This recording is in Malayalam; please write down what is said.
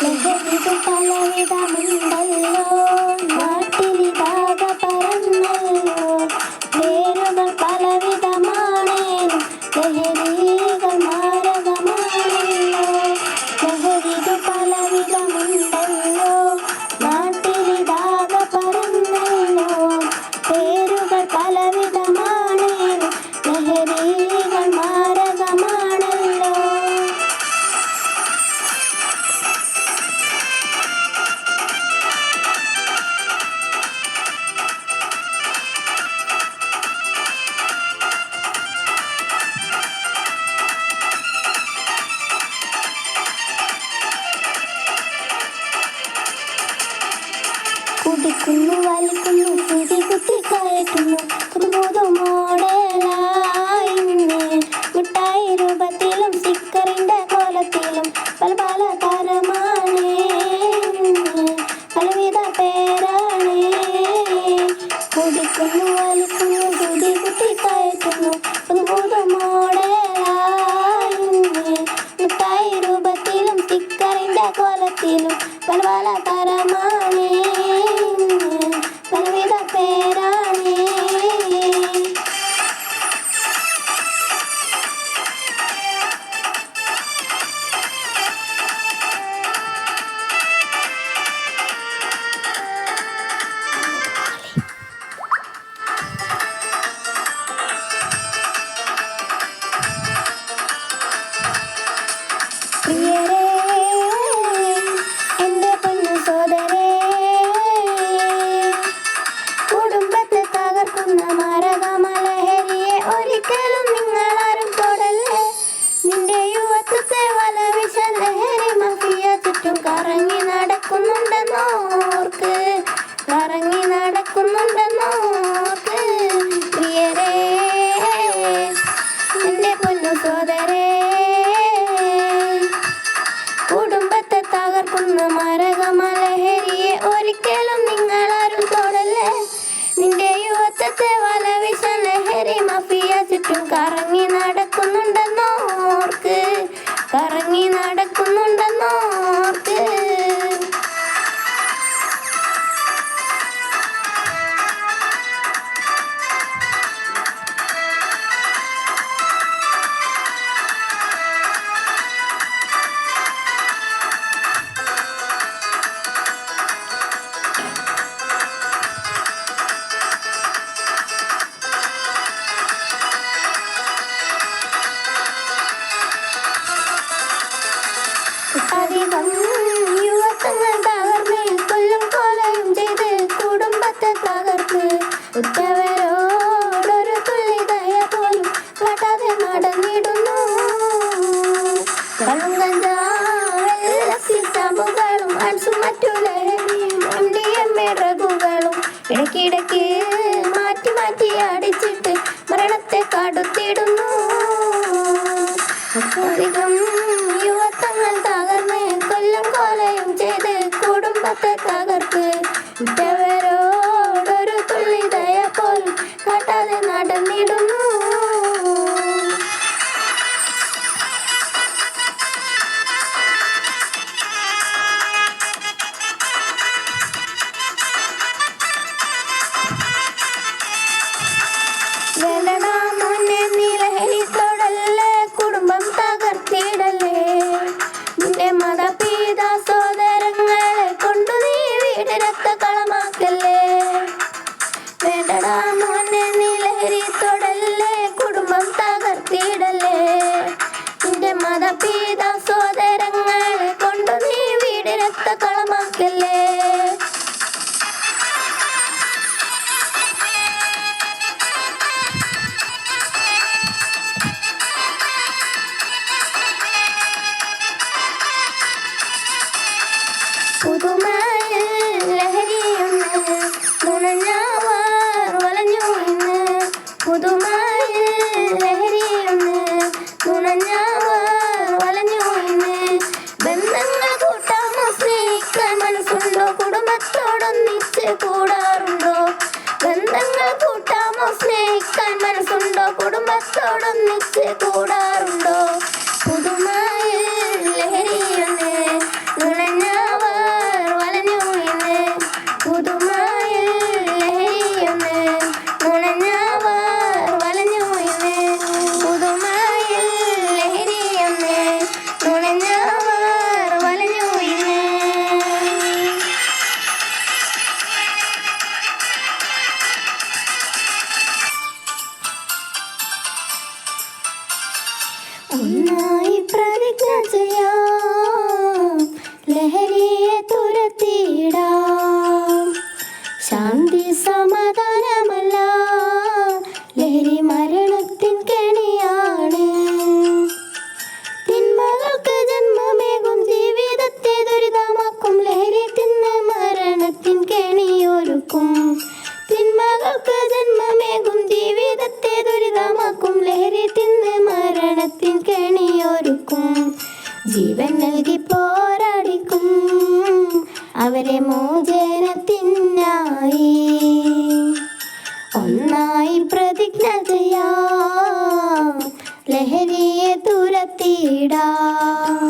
ലഹരിതു പലവിധമുണ്ടല്ലോ, നാട്ടിലിതാകെ പരന്നല്ലോ. പേരുകൾ പലവിധമാണേനും ലഹരികൾ മാരകമാണല്ലോ. ലഹരിതു പലവിധമുണ്ടല്ലോ, നാട്ടിലിതാകെ പരന്നല്ലോ. പേരുകൾ പലവിധമാണേനും ലഹരികൾ മാരകമാണല്ലോ. കുടിക്കുന്നു, വലിക്കുന്നു, കുതി കുത്തി കയറ്റുന്നു, പുതുപുതു മോഡലായിന്ന്. മിഠായി രൂപത്തിലും സ്റ്റിക്കറിന്റെ കോലത്തിലും പല പല തരമാണ്, പലവിധ പേരാണ്. കുടിക്കുന്നു, വലിക്കുന്നു, കുതി കുത്തി കയറ്റുന്നു, പുതുപുതു മോഡലായിന്ന്. മിഠായി രൂപത്തിലും സ്റ്റിക്കറിന്റെ കോലത്തിലും പല പല തരമാണ്, പലവിധ പേരാണ്. പ്രിയരേ, എൻ്റെ പൊന്നു സോദരേ, കുടുംബത്തെ തകർക്കുന്ന മാരകമലഹരിയെ ഒരിക്കലും നിങ്ങളാരും തൊടല്ലേ. നിന്റെ യുവത്വത്തെ വലവിശ ലഹരി മഫിയ ചുറ്റും കറങ്ങി നടക്കുന്നുണ്ടെന്നോർക്ക്, കറങ്ങി നടക്കുന്നുണ്ടെന്നോർക്ക്. പ്രിയരേ, എൻ്റെ പൊന്നു സോദരേ, കുടുംബത്തെ തകർക്കുന്ന മാരകമലഹരിയെ ഒരിക്കലും നിങ്ങളാരും തൊടല്ലേ. നിന്റെ യുവത്വത്തെ വലവിശ ലഹരി മഫിയ ചുറ്റും കറങ്ങി നടക്കുന്നുണ്ടെന്നോർക്ക്, കറങ്ങി നടക്കുന്നുണ്ടെന്നോർക്ക്. അധികം യുവത്വങ്ങൾ തകർന്ന് കൊല്ലും കൊലയും ചെയ്ത് കുടുംബത്തെ തകർത്ത് ഉറ്റവരോടൊരു തുള്ളി ദയ പോലും കാട്ടാതെ നടന്നിടുന്നു. കള്ളും കഞ്ചാവും സ്റ്റാമ്പുകളും അൺസും മറ്റു ലഹരിയും MDMA ഡ്രഗുകളും ഇടയ്ക്കിടയ്ക്ക് മാറ്റി മാറ്റി അടിച്ചിട്ട് മരണത്തെ കടുത്തിടുന്നു. അധികം യുവത്വങ്ങൾ തകർന്ന് കൊല്ലും കൊലയും ചെയ്ത് കുടുംബത്തെ തകർത്ത് ഉറ്റവരോടൊരു തുള്ളി ദയ പോലും കാട്ടാതെ നടന്നിടുന്നു. വേണ്ടടാ മോനെ, നീ ലഹരി തൊടല്ലേ, കുടുംബം തകർത്തിടല്ലേ. നിന്റെ മാതാപിതാ സോദരങ്ങളെ കൊണ്ടു നീ വീട് രക്തകളമാക്കല്ലേ. വേണ്ടടാ മോനെ, നീ ലഹരി തൊടല്ലേ, കുടുംബം തകർത്തിടല്ലേ. നിന്റെ മാതാപിതാ സോദരങ്ങളെ കൊണ്ടു നീ വീട് രക്തകളമാക്കല്ലേ. പുതുമയിൽ ലഹരിയൊന്ന് നുണഞ്ഞവർ വലഞ്ഞു ഇന്ന്. പുതുമയിൽ ലഹരിയൊന്ന് നുണഞ്ഞവർ വലഞ്ഞു ഇന്ന്. ബന്ധങ്ങൾ കൂട്ടാമോ, സ്നേഹിക്കാൻ മനസ്സുണ്ടോ, കുടുംബത്തോടൊന്നിച്ച് കൂടാറുണ്ടോ. ബന്ധങ്ങൾ കൂട്ടാമോ, സ്നേഹിക്കാൻ മനസ്സുണ്ടോ, കുടുംബത്തോടൊന്നിച്ച് കൂടാറുണ്ടോ. പുതുമയിൽ ലഹരിയൊന്ന് നുണഞ്ഞ ഒന്നായി പ്രതിജ്ഞ ചെയ്യാം, ലഹരിയെ തുരത്തിയിടാം. ശാന്തി സമാധാനമല്ല, ലഹരി മരണത്തിൻ കെണിയാണ്. തിന്മകൾക്ക് ജന്മമേകും, ജീവിതത്തെ ദുരിതമാക്കും, ലഹരി തിന്ന് മരണത്തിൻ കെണിയൊരുക്കും. തിന്മകൾക്ക് ജന്മമേകും, ജീവിതത്തെ ദുരിതമാക്കും, ലഹരി തിന്ന് മരണത്തിൻ കെണിയൊരുക്കും. ജീവൻ നൽകി പോരാടിക്കും അവരെ മോചനത്തിനായി. ഒന്നായി പ്രതിജ്ഞ ചെയ്യാം, ലഹരിയെ തുരത്തിയിടാം.